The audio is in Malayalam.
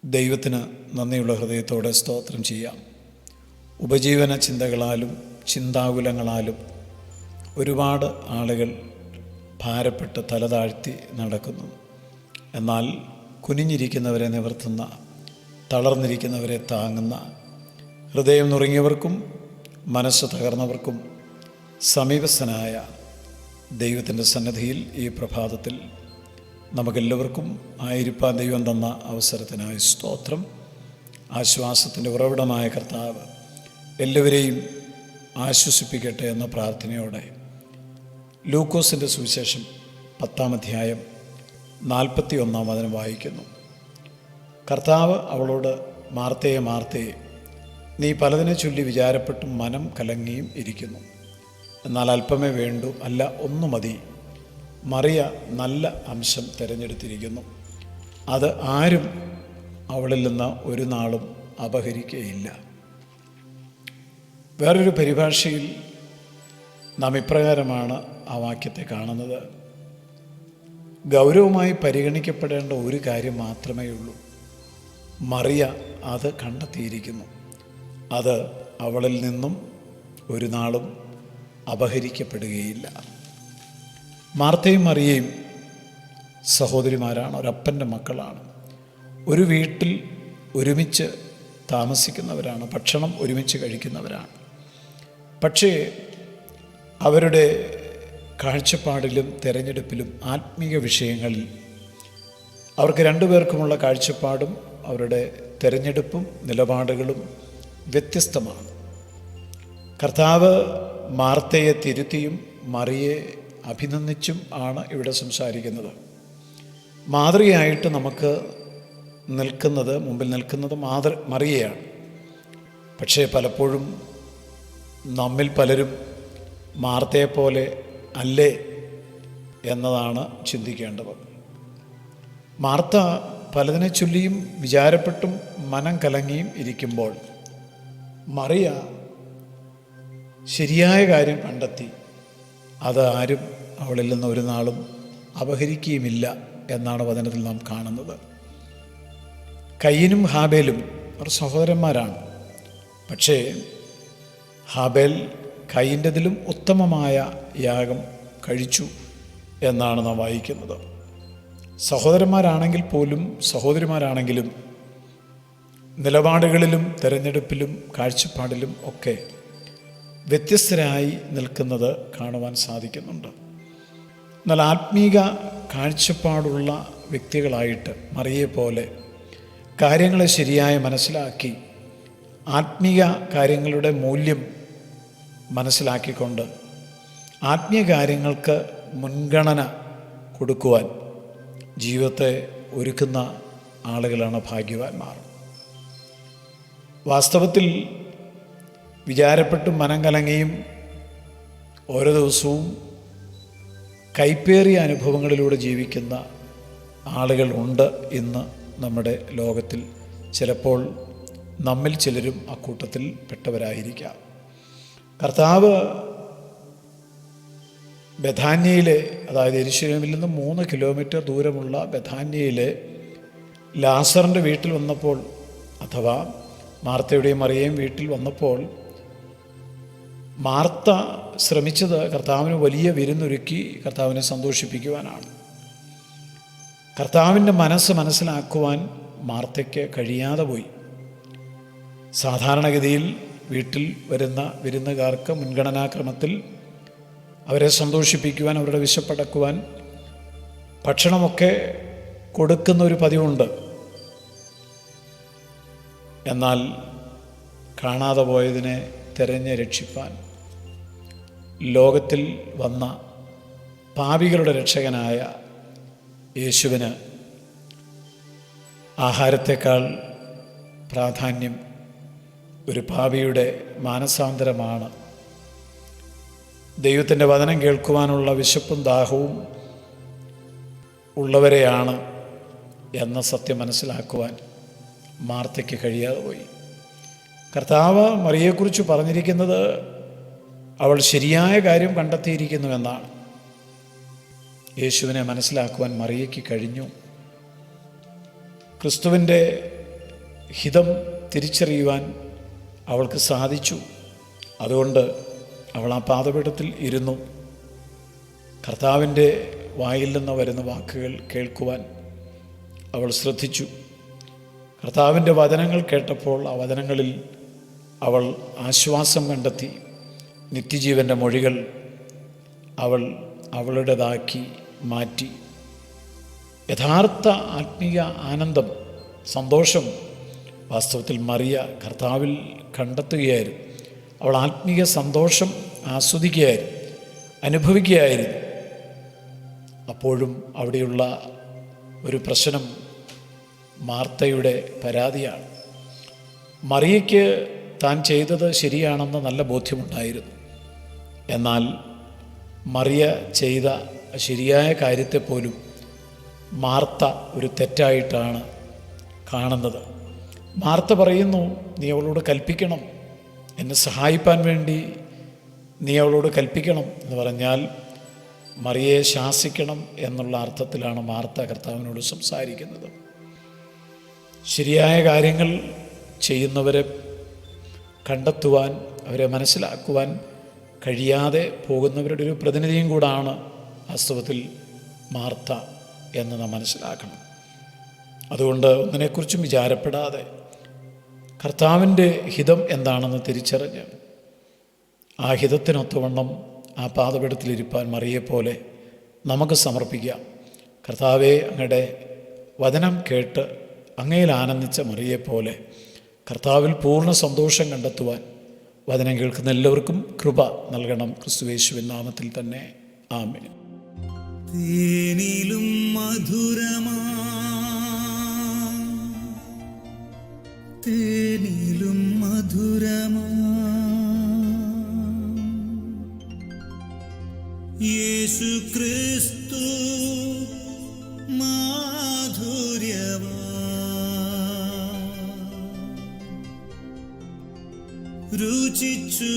ദൈവത്തിന് നന്ദിയുള്ള ഹൃദയത്തോടെ സ്തോത്രം ചെയ്യാം. ഉപജീവന ചിന്തകളാലും ചിന്താകുലങ്ങളാലും ഒരുപാട് ആളുകൾ ഭാരപ്പെട്ട് തലതാഴ്ത്തി നടക്കുന്നു. എന്നാൽ കുനിഞ്ഞിരിക്കുന്നവരെ നിവർത്തുന്ന, തളർന്നിരിക്കുന്നവരെ താങ്ങുന്ന, ഹൃദയം നുറുങ്ങിയവർക്കും മനസ്സ് തകർന്നവർക്കും സമീപസ്ഥനായ ദൈവത്തിൻ്റെ സന്നിധിയിൽ ഈ പ്രഭാതത്തിൽ നമുക്കെല്ലാവർക്കും ആയിരിക്കാൻ ദൈവം തന്ന അവസരത്തിനായി സ്തോത്രം. ആശ്വാസത്തിൻ്റെ ഉറവിടമായ കർത്താവ് എല്ലാവരെയും ആശ്വസിപ്പിക്കട്ടെ എന്ന പ്രാർത്ഥനയോടെ ലൂക്കോസിൻ്റെ സുവിശേഷം 10-ാം അധ്യായം 41-ാം വചനം വായിക്കുന്നു. കർത്താവ് അവളോട്, മാർത്തയെ, മാർത്തയെ, നീ പലതിനെ ചൊല്ലി വിചാരപ്പെട്ടും മനം കലങ്ങിയും ഇരിക്കുന്നു. എന്നാൽ അല്പമേ വേണ്ടൂ, അല്ല ഒന്നു മതി. മറിയ നല്ല അംശം തിരഞ്ഞെടുത്തിരിക്കുന്നു, അത് ആരും അവളിൽ നിന്ന് ഒരു നാളും അപഹരിക്കുകയില്ല. വേറൊരു പരിഭാഷയിൽ നാം ഇപ്രകാരമാണ് ആ വാക്യത്തെ കാണുന്നത്: ഗൗരവമായി പരിഗണിക്കപ്പെടേണ്ട ഒരു കാര്യം മാത്രമേ ഉള്ളൂ. മറിയ അത് കണ്ടെത്തിയിരിക്കുന്നു, അത് അവളിൽ നിന്നും ഒരു നാളും അപഹരിക്കപ്പെടുകയില്ല. മാർത്തയും മറിയയും സഹോദരിമാരാണ്, ഒരപ്പൻ്റെ മക്കളാണ്. ഒരു വീട്ടിൽ ഒരുമിച്ച് താമസിക്കുന്നവരാണ്, ഭക്ഷണം ഒരുമിച്ച് കഴിക്കുന്നവരാണ്. പക്ഷേ അവരുടെ കാഴ്ചപ്പാടിലും തിരഞ്ഞെടുപ്പിലും ആത്മീയ വിഷയങ്ങളിൽ അവർക്ക് രണ്ടുപേർക്കുമുള്ള കാഴ്ചപ്പാടും അവരുടെ തിരഞ്ഞെടുപ്പും നിലപാടുകളും വ്യത്യസ്തമാണ്. കർത്താവ് മാർത്തയെ തിരുത്തിയും മറിയെ അഭിനന്ദിച്ചും ആണ് ഇവിടെ സംസാരിക്കുന്നത്. മാതൃകയായിട്ട് നമുക്ക് മുമ്പിൽ നിൽക്കുന്നത് മറിയയാണ്. പക്ഷേ പലപ്പോഴും നമ്മിൽ പലരും മാർത്തയെപ്പോലെ അല്ലേ എന്നതാണ് ചിന്തിക്കേണ്ടത്. മാർത്ത പലതിനെ ചൊല്ലിയും വിചാരപ്പെട്ടും മനം കലങ്ങിയും ഇരിക്കുമ്പോൾ, മറിയ ശരിയായ കാര്യം കണ്ടെത്തി, അത് ആരും അവളിൽ നിന്ന് ഒരു നാളും അപഹരിക്കുകയുമില്ല എന്നാണ് വചനത്തിൽ നാം കാണുന്നത്. കയീനും ഹാബേലും അവർ സഹോദരന്മാരാണ്. പക്ഷേ ഹാബേൽ കയീൻ്റെതിലും ഉത്തമമായ യാഗം കഴിച്ചു എന്നാണ് നാം വായിക്കുന്നത്. സഹോദരന്മാരാണെങ്കിൽ പോലും, സഹോദരിമാരാണെങ്കിലും നിലപാടുകളിലും തിരഞ്ഞെടുപ്പിലും കാഴ്ചപ്പാടിലും ഒക്കെ വ്യത്യസ്തരായി നിൽക്കുന്നത് കാണുവാൻ സാധിക്കുന്നുണ്ട്. എന്നാൽ ആത്മീക കാഴ്ചപ്പാടുള്ള വ്യക്തികളായിട്ട് മറിയെപ്പോലെ കാര്യങ്ങളെ ശരിയായി മനസ്സിലാക്കി ആത്മീയ കാര്യങ്ങളുടെ മൂല്യം മനസ്സിലാക്കിക്കൊണ്ട് ആത്മീയ കാര്യങ്ങൾക്ക് മുൻഗണന കൊടുക്കുവാൻ ജീവിതത്തെ ഒരുക്കുന്ന ആളുകളാണ് ഭാഗ്യവാന്മാർ. വാസ്തവത്തിൽ വിചാരപ്പെട്ടും മനം കലങ്ങിയും ഓരോ ദിവസവും കൈപ്പേറിയ അനുഭവങ്ങളിലൂടെ ജീവിക്കുന്ന ആളുകൾ ഉണ്ട് ഇന്ന് നമ്മുടെ ലോകത്തിൽ. ചിലപ്പോൾ നമ്മിൽ ചിലരും അക്കൂട്ടത്തിൽ പെട്ടവരായിരിക്കാം. കർത്താവ് ബഥാന്യയിലെ, അതായത് യെരുശലേമിൽ നിന്ന് 3 കിലോമീറ്റർ ദൂരമുള്ള ബഥാന്യയിലെ ലാസറിൻ്റെ വീട്ടിൽ വന്നപ്പോൾ, അഥവാ മാർത്തയുടെയും മറിയയും വീട്ടിൽ വന്നപ്പോൾ, മാർത്ത ശ്രമിച്ചത് കർത്താവിന് വലിയ വിരുന്നൊരുക്കി കർത്താവിനെ സന്തോഷിപ്പിക്കുവാനാണ്. കർത്താവിൻ്റെ മനസ്സ് മനസ്സിലാക്കുവാൻ മാർത്തയ്ക്ക് കഴിയാതെ പോയി. സാധാരണഗതിയിൽ വീട്ടിൽ വരുന്ന വിരുന്നുകാർക്ക് മുൻഗണനാക്രമത്തിൽ അവരെ സന്തോഷിപ്പിക്കുവാൻ, അവരുടെ വിശപ്പടക്കുവാൻ ഭക്ഷണമൊക്കെ കൊടുക്കുന്ന ഒരു പതിവുണ്ട്. എന്നാൽ കാണാതെ പോയതിനെ തിരഞ്ഞ് രക്ഷിപ്പാൻ ലോകത്തിൽ വന്ന പാപികളുടെ രക്ഷകനായ യേശുവിന് ആഹാരത്തെക്കാൾ പ്രാധാന്യം ഒരു പാപിയുടെ മാനസാന്തരമാണ്. ദൈവത്തിൻ്റെ വചനം കേൾക്കുവാനുള്ള വിശപ്പും ദാഹവും ഉള്ളവരെയാണ് എന്ന സത്യം മനസ്സിലാക്കുവാൻ മാർത്തയ്ക്ക് കഴിയാതെ പോയി. കർത്താവ് മറിയെക്കുറിച്ച് പറഞ്ഞിരിക്കുന്നത് അവൾ ശരിയായ കാര്യം കണ്ടെത്തിയിരിക്കുന്നുവെന്നാണ്. യേശുവിനെ മനസ്സിലാക്കുവാൻ മറിയയ്ക്ക് കഴിഞ്ഞു. ക്രിസ്തുവിൻ്റെ ഹിതം തിരിച്ചറിയുവാൻ അവൾക്ക് സാധിച്ചു. അതുകൊണ്ട് അവൾ ആ പാദപീഠത്തിൽ ഇരുന്നു. കർത്താവിൻ്റെ വായിൽ നിന്ന് വരുന്ന വാക്കുകൾ കേൾക്കുവാൻ അവൾ ശ്രദ്ധിച്ചു. കർത്താവിൻ്റെ വചനങ്ങൾ കേട്ടപ്പോൾ ആ വചനങ്ങളിൽ അവൾ ആശ്വാസം കണ്ടെത്തി. നിത്യജീവൻ്റെ മൊഴികൾ അവൾ അവളുടേതാക്കി മാറ്റി. യഥാർത്ഥ ആത്മീയ ആനന്ദം, സന്തോഷം വാസ്തവത്തിൽ മറിയ കർത്താവിൽ കണ്ടെത്തുകയായിരുന്നു. അവൾ ആത്മീയ സന്തോഷം ആസ്വദിക്കുകയായിരുന്നു, അനുഭവിക്കുകയായിരുന്നു. അപ്പോഴും അവിടെയുള്ള ഒരു പ്രശ്നം മാർത്തയുടെ പരാതിയാണ്. മറിയയ്ക്ക് താൻ ചെയ്തത് ശരിയാണെന്ന് നല്ല ബോധ്യമുണ്ടായിരുന്നു. എന്നാൽ മറിയ ചെയ്ത ശരിയായ കാര്യത്തെപ്പോലും മാർത്ത ഒരു തെറ്റായിട്ടാണ് കാണുന്നത്. മാർത്ത പറയുന്നു, നീ അവളോട് കൽപ്പിക്കണം, എന്നെ സഹായിപ്പാൻ വേണ്ടി നീ അവളോട് കൽപ്പിക്കണം എന്ന് പറഞ്ഞാൽ മറിയയെ ശാസിക്കണം എന്നുള്ള അർത്ഥത്തിലാണ് മാർത്ത കർത്താവിനോട് സംസാരിക്കുന്നത്. ശരിയായ കാര്യങ്ങൾ ചെയ്യുന്നവരെ കണ്ടെത്തുവാൻ, അവരെ മനസ്സിലാക്കുവാൻ കഴിയാതെ പോകുന്നവരുടെ ഒരു പ്രതിനിധിയും കൂടാണ് വാസ്തവത്തിൽ മാർത്ത എന്ന് നാം മനസ്സിലാക്കണം. അതുകൊണ്ട് ഒന്നിനെക്കുറിച്ചും വിചാരപ്പെടാതെ കർത്താവിൻ്റെ ഹിതം എന്താണെന്ന് തിരിച്ചറിഞ്ഞ് ആ ഹിതത്തിനൊത്തവണ്ണം ആ പാദപീഠത്തിലിരിപ്പാൻ മറിയെപ്പോലെ നമുക്ക് സമർപ്പിക്കാം. കർത്താവെ, അങ്ങയുടെ വചനം കേട്ട് അങ്ങയിൽ ആനന്ദിച്ച മറിയെപ്പോലെ കർത്താവിൽ പൂർണ്ണ സന്തോഷം കണ്ടെത്തുവാൻ വചനം കേൾക്കുന്ന എല്ലാവർക്കും കൃപ നൽകണം. ക്രിസ്തുയേശുവിൻ നാമത്തിൽ തന്നെ ആമേൻ. തേനിലും മധുരമാ, തേനിലും മധുരമാ, യേശു ക്രിസ്തു മാധുര്യമാ, രുചിച്ചു